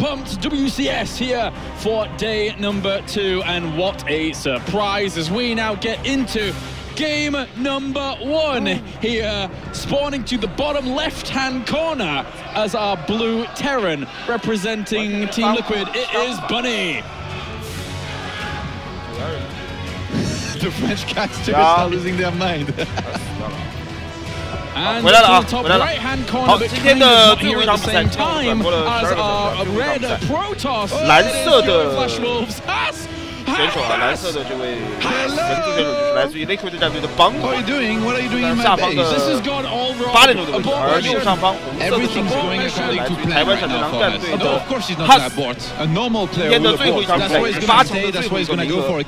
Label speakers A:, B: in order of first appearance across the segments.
A: pumped. WCS here for day number 2, and what a surprise as we now get into game number 1 here, spawning to the bottom left-hand corner as our blue Terran representing Team Liquid. It is Bunny.
B: The French casters are losing their mind.
A: And to the top right-hand corner, but kind of not here at the same time as our red Protoss. Flash Wolves Has.
C: 选手啊，蓝色的这位神助选手就是来自于 Liquid 战队的邦。
B: What are you doing? What are you doing in my
C: 下方的8连轴的位置，而右上方红色的是来自于台湾闪电狼战队的 Has。今天的最后一场比赛，8强的最后一个名额。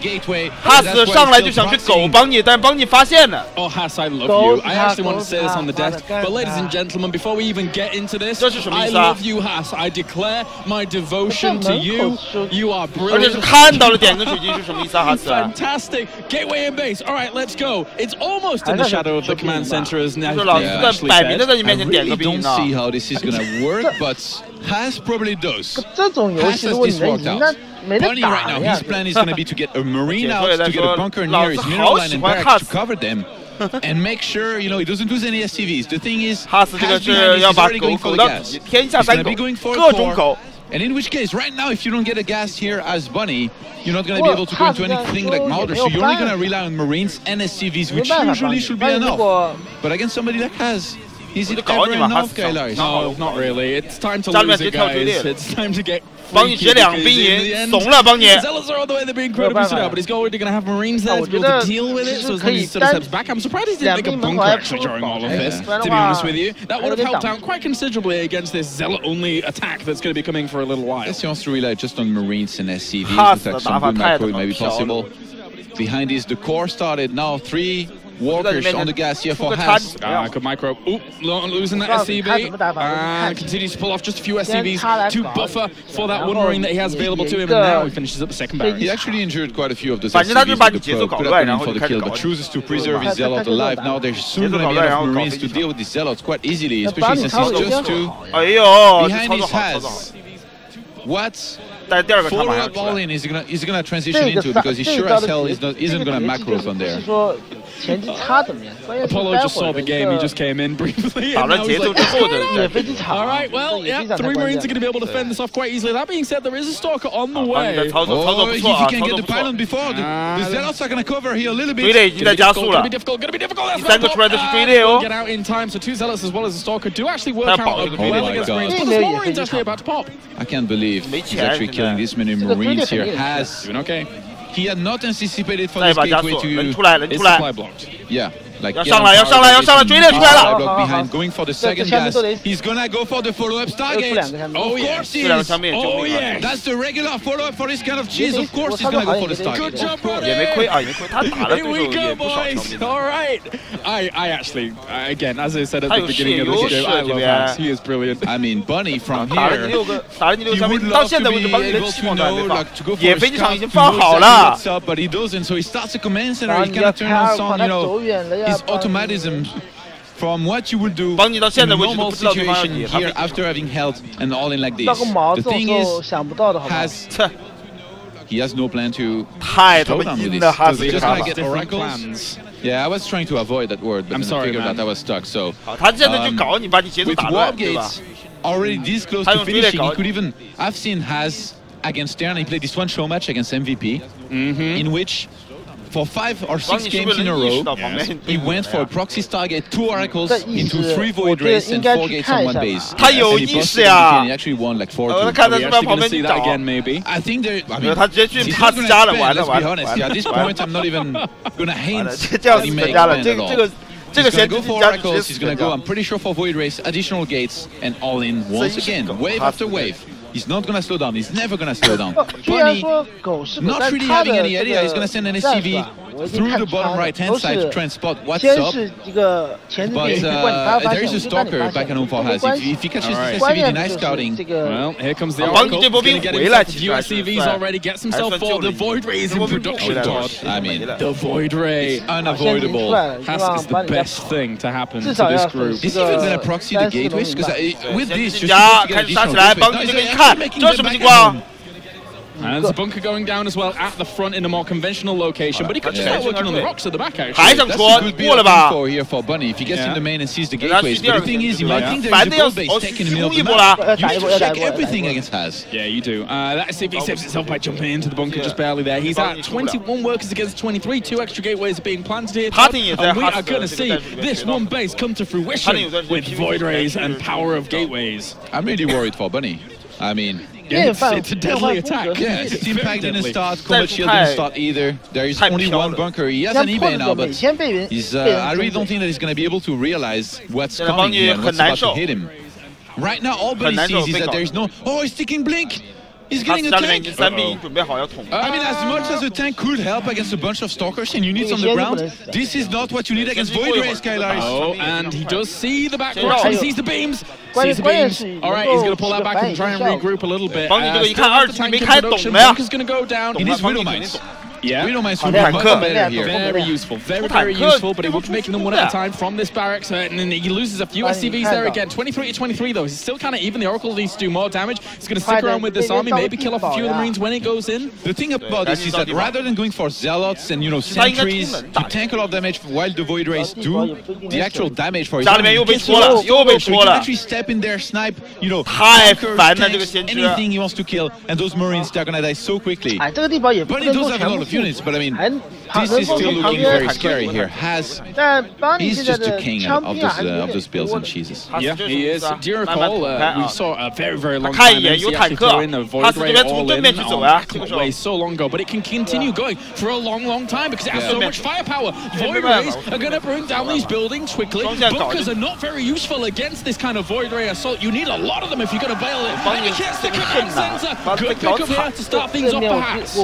C: Has 上来就想去狗邦尼，但邦尼发现了。
A: Oh, Has, I love you. I actually want to say this on the desk, but ladies and gentlemen, before we even get into this, I love you, Has. I declare my devotion to you. You are brilliant.
C: 而且是看到了点跟水晶是什么意思啊？哈斯
A: Fantastic. Gateway and base. All right, let's go. It's almost in the shadow of the command center as now.
C: 就是老师在摆明的在你面前点个兵呢。
B: I really don't see how this is gonna work, but Has probably does.
D: 这种游戏如果你能赢，那没得
B: Bunny
D: 打
B: right now,
D: 呀
B: his plan is gonna be to get a marine out, to get a bunker near his mineral line and barracks to cover them. And make sure, you know, he doesn't lose any SCVs. The thing is,
C: Has 这个是要把狗狗到天下三狗，各种狗。
B: And in which case, right now, if you don't get a gas here as Bunny, you're not going to be able to go into anything like Mauder, so you're only going to rely on Marines and SCVs, which usually should be enough. But against somebody like Has, is it ever enough, Kailaris?
A: No, not really. It's time to lose it, guys. It's time to get...
C: 帮你直两兵营，怂了，帮你。
A: Zealots are all the way. They're being incredibly stood out, but he's already going to have Marines there to be able to deal with it. So as long as he sort of steps back, I'm surprised he didn't make a bunker actually during all of this. To be honest with you, that would have helped out quite considerably against this Zealot-only attack that's going to be coming for a little while.
B: Yes, he wants to rely just on Marines and SCVs. With some good macro, it may be possible. Behind this, the core started. Now 3 walkers on the gas here for Has.
A: Good micro. Ooh, losing that SCV. And continues to pull off just a few SCVs to buffer for that one Marine that he has available to him. And now he finishes up the second barrage.
B: He actually injured quite a few of those SCVs with the Pro. Could have gone in for the kill, but chooses to preserve his Zealot alive. Now there's soon going to be enough Marines to deal with these Zealots quite easily, especially since he's just 2. Behind his Has. What follow-up all-in is gonna transition into, because he sure as hell isn't gonna macro from there.
A: Apollo just saw the game, he just came in briefly. And now he's like, all right, well, yeah, 3 Marines are going to be able to fend this off quite easily. That being said, there is a Stalker on the way.
B: Oh, if he can get the pylon before, the Zealots are going to cover here a little bit.
A: Gonna be difficult. Get out in time, so 2 Zealots as well as the Stalker do actually work out well against Marines. But the small Marines actually about to pop.
B: I can't believe he's actually killing this many Marines here. Has
A: doing okay.
B: He had not anticipated for this gateway to
A: supply blocked.
B: Yeah, like
C: 要上来，追猎出来了。
B: behind, going for the second gas. He's gonna go for the follow-up Stargate. Oh yes, he is. Oh yeah, that's the regular follow-up for this kind of cheese. Of course, he's gonna go for the Stargate.
A: Good job, brother.
C: 也没亏啊，也没亏，他打了
A: Here we go, boys. All right. I actually, again, as I said at the beginning of the video, I love Has. He is brilliant.
B: I mean, Bunny from here. You would love to be able to know, like, to go for a scout, but he doesn't. So he starts a command center. He cannot turn on, you know, his automatism from what you would do in a normal situation here after having held an all-in like this. The thing is, he has no plan to slow down with this. So they just gonna get oracles. Yeah, I was trying to avoid that word, but I figured that I was stuck. So with warp gates already this close to finishing, he could even. I've seen Has against Terran. He played this one show match against MVP, in which, for 5 or 6 games in a row, he went for a proxy Stargate, 2 oracles into 3 void rays and 4 gates on 1 base. And he busted MVP and he actually won like 4-2.
A: We're actually going to see that again, maybe.
B: I think there. I mean, he's not going to expand, let's be honest. Yeah, at this point, I'm not even going to hint that he may expand at all. He's going to go for oracles. He's going to go, I'm pretty sure, for void rays, additional gates, and all in once again, wave after wave. He's not going to slow down. He's never going to slow down. Bunny, not really having any idea. He's going to send an SCV through the bottom right-hand side to try and spot what's up. But there is a stalker back on for Has. If he catches this SCV, nice scouting.
A: Well, here comes the Oracle. He's going to get himself a few SCVs already. Gets himself for the Void Ray is in production.
B: I mean,
A: the Void Ray.
B: Unavoidable.
A: Has is the best thing to happen to this group.
B: Is he even going to proxy the gateways? Because with this, just
C: 开始杀起来，帮你这边看，这是什么情况？
A: And there's a bunker going down as well at the front in a more conventional location, but he could just start working on the rocks at the back actually.
C: 还想说过了吧
B: ？Here for Bunny, if he gets in the main and sees the gateways, but the thing is, you might think there's a gold base taking the middle of the map. You need to check everything against Has.
A: Yeah, you do. That SCV saves itself by jumping into the bunker just barely there. He's at 21 workers against 23. 2 extra gateways are being planted here. And we are going to see this one base come to fruition with Void Rays and power of gateways.
B: I'm really worried for Bunny. I mean.
A: Yeah, it's a deadly attack.
B: Yeah, Team Pack didn't start, Combat Shield didn't start either. There is only one bunker. He has an eBay now, but he's, I really don't think that he's going to be able to realize what's coming here and what's about to hit him. Right now, all Bunny sees is that there is no... Oh, he's taking Blink! He's getting a tank! I mean, as much as a tank could help against a bunch of stalkers and units on the ground, this is not what you need against Void Ray, Skylaris.
A: Oh, and he does see the back rocks. He sees the beams. Sees the beams. All right, he's going to pull that back and try and regroup a little bit. Bunker's going to go down.
B: He needs Widow Mines.
A: Yeah,
B: Widow Mines would be much better here.
A: Very useful, very useful, but he will be making them one at a time from this barracks, and then he loses a few SCVs there again. 23 to 23 though, he's still kind of even. The Oracle needs to do more damage. He's going to stick around with this army, maybe kill off a few of the Marines when it goes in.
B: The thing about this is that rather than going for Zealots and, you know, sentries to tank a lot of damage while the Void Rays do the actual damage for his army, he can actually step in there, snipe, you know, tanks, anything he wants to kill, and those Marines, they're going to die so quickly. But he does have a lot of units, but I mean, this is still looking very scary here. Has, he's just the king of those builds and cheeses.
A: Yeah, he is. Do you recall, we saw a very long time he actually threw in a Void Ray all in on way so long ago, but it can continue going for a long time because it has so much firepower. Void Rays are going to bring down these buildings quickly. Bunkers are not very useful against this kind of Void Ray assault. You need a lot of them if you're going to bail it. And you can't stick a center. Good pickup here to start things off perhaps.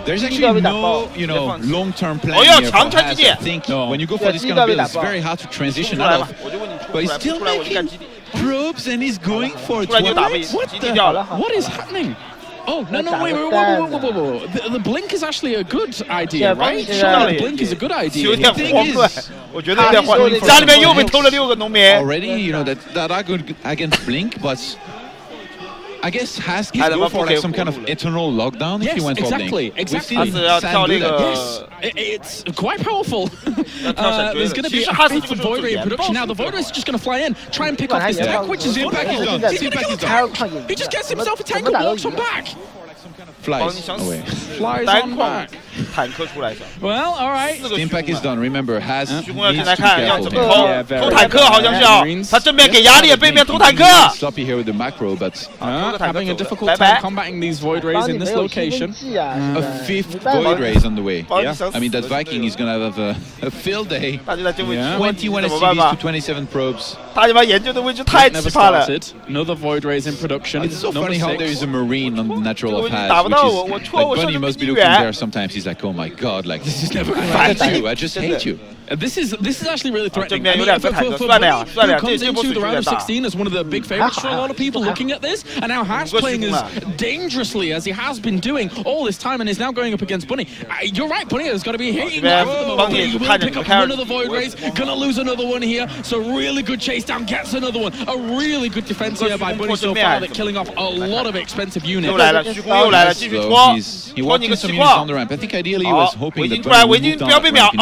B: There's actually no, you know, long-term plan here for Has. I think when you go for this kind of build, it's very hard to transition out of. But he's still making probes and he's going for twilights.
A: What is happening? Oh, no, wait. The blink is actually a good idea, right? Surely the blink is a good idea.
B: The thing is, already, you know, that are good against blink, but I guess Has can go for like some kind of eternal lockdown if you went for blink.
A: Exactly. Yes, it's quite powerful. There's going to be a faithful Void Ray in production now. The Void Ray is just going to fly in, try and pick off this tank, which is Impact is done. He's going to kill the tank. He just gets himself a tank and walks on back.
B: Flies away.
A: Flies on back. Well, all right.
B: Impact is done. Remember, Has needs to be careful. Sloppy here with the macro, but
A: having a difficult time combating these Void Rays in this location.
B: A 5th Void Ray is on the way. Yeah. I mean, that Viking is going to have a field day. 21 SCVs to 27 probes.
A: Never started. Another Void Rays in production.
B: It's so funny how there is a Marine on the natural of Has, which is like Bunny must be looking there sometimes. He's like, oh my god, like this is never going to happen to you. I just hate you.
A: This is actually really threatening. I mean, for Bunny, who comes into the round of 16 as one of the big favorites for a lot of people looking at this, and now Has playing as dangerously as he has been doing all this time, and is now going up against Bunny. You're right, Bunny has got to be hitting at the moment. He will pick up one of the Void Rays, gonna lose another one here. So really good chase down, gets another one. A really good defense here by Bunny so far, that killing off a lot of expensive units.
B: He walked in some units on the ramp. I think ideally he was hoping that Bunny would move down the ramp.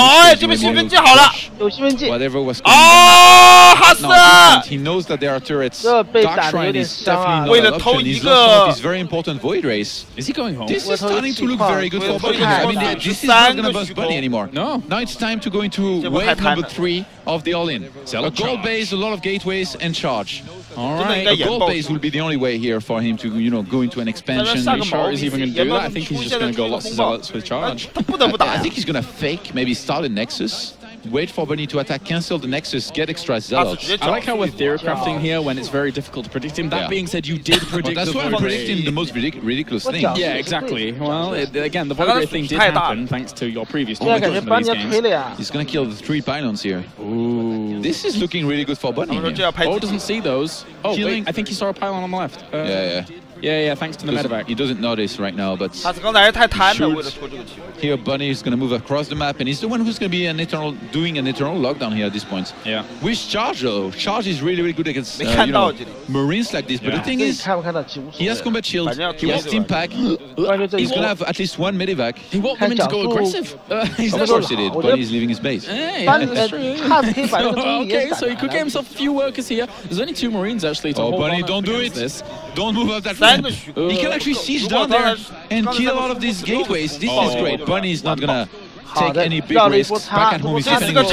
B: Whatever was coming down. He knows that there are turrets. Dark Shrine is definitely not an option. He's lost these very important Void Rays.
A: Is he going home?
B: This is starting to look very good for Bunny. I mean, this is not going to bust Bunny anymore.
A: No.
B: Now it's time to go into wave number 3 of the all-in. A gold base, a lot of gateways, and charge.
A: All right.
B: A gold base will be the only way here for him to, you know, go into an expansion.
A: Are you sure he's even going to do that? I think he's just going to go lots of zealots with charge.
B: I think he's going to fake, maybe start a Nexus. wait for Bunny to attack, cancel the Nexus, get extra Zealots.
A: I like how we're theory crafting here when it's very difficult to predict him. That being said, you did predict
B: that's why I'm predicting the most ridiculous thing.
A: Yeah, exactly. Well, again, the Void Ray thing did happen thanks to your previous knowledge of these games.
B: He's gonna kill the 3 pylons here.
A: Ooh.
B: This is looking really good for Bunny.
A: Oh, doesn't see those. Oh, wait, I think he saw a pylon on the left. Yeah, thanks to the medevac.
B: He doesn't notice right now, but here Bunny is going to move across the map, and he's the one who's going to be doing an eternal lockdown here at this point.
A: Yeah.
B: With Charge though, Charge is really, really good against Marines like this. But the thing is, he has combat shield, he has team pack. He's going to have at least 1 medevac.
A: He walked them in to go aggressive.
B: Of course he did. Bunny's leaving his base.
A: Okay, so he could get himself a few workers here. There's only 2 Marines actually to hold on.
B: Bunny, don't do it. Don't move up that flank. He can actually siege down there and kill a lot of these gateways. This is great. Bunny is not gonna take any big risks. Back at home, he's defending the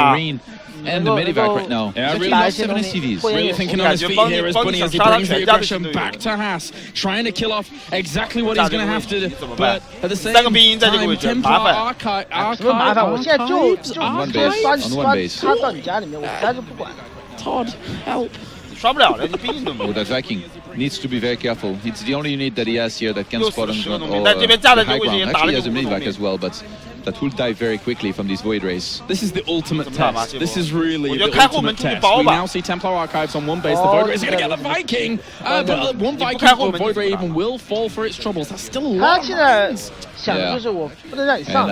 B: Marine and the medevac right now.
A: Yeah, really 7 SCVs. Really thinking on his feet here as Bunny as he brings the aggression back to Has, trying to kill off exactly what he's going to have to do. But at the same time, Templar Archives.
B: On one base.
A: Todd, help.
B: Oh, that Viking needs to be very careful. It's the only unit that he has here that can spot on high ground. Actually, he has a medevac as well, but that will die very quickly from these Void Rays.
A: This is the ultimate test. This is really the ultimate test. We now see Templar Archives on one base. The Void Rays are going to get the Viking. But one Viking or Void Ray even will fall for its troubles. That's still a lot of rounds.
B: And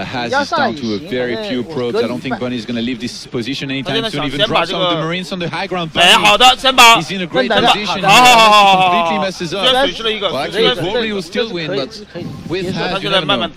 B: Has is down to a very few probes. I don't think Bunny is going to leave this position anytime soon. Even drop some of the Marines on the high ground. He's in a great position. Completely messes up. Well, actually, probably will still win, but with Has, you never know.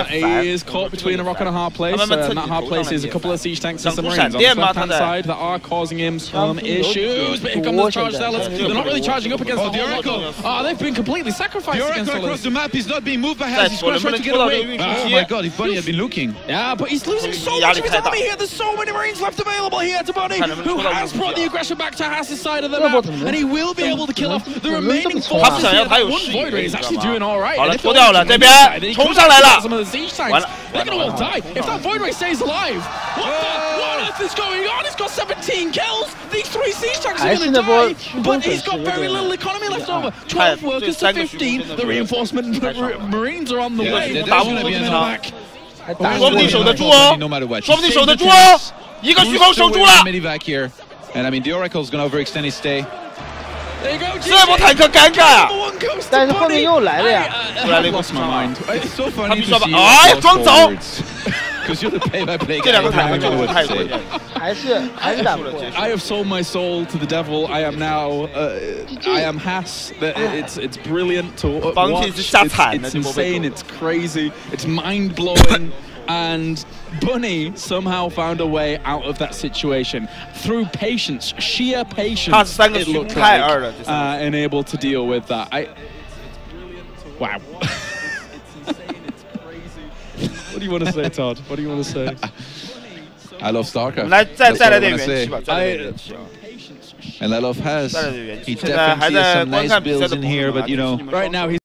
A: He is caught between a rock and a hard place. And that hard place is a couple of siege tanks and some Marines on the left-hand side that are causing him some issues. But here come the charge zealots. They're not really charging up against the Oracle. Oh, they've been completely sacrificed against
B: the Oracle across the map is not being moved by Has. He's trying to get away. Oh my god, if Bunny had been looking.
A: Yeah, but he's losing so much of his army here. There's so many Marines left available here to Bunny, who has brought the aggression back to Has's side of the map. And he will be able to kill off the remaining forces here. That one Void Ray is actually doing alright. And if some of the siege tanks, they're going to all die. If that Void Ray stays alive, what on earth is going on? He's got 17 kills. These 3 siege tanks are going to die. But he's got very little economy left over. 12 workers to 15. The reinforcement Marines are on the way.
B: There's going to be enough.
C: 说不定守得住哦，说不定守得住哦，一个虚空守住了。
B: And I mean, the Oracle's going to overextend his stay.
C: 这波坦克尴尬啊！
D: 但是后面又来了呀！
A: lost my mind.
B: It's so funny to see.
C: 哎，装走！
B: Because you're the play-by-play guy.
C: 这两个坦克真的太关键。
D: 还是打不过。
A: I have sold my soul to the devil. I am now. I am Has. It's brilliant to watch. It's insane. It's crazy. It's mind-blowing. And Bunny somehow found a way out of that situation through patience, sheer patience. It looked like, and able to deal with that. Wow. What do you want to say, Todd? What do you want to say?
B: I love StarCraft.
C: 来，再来点元气吧，再来点元气。
B: And I love Has. He definitely has some nice builds in here, but you know,
A: right now he's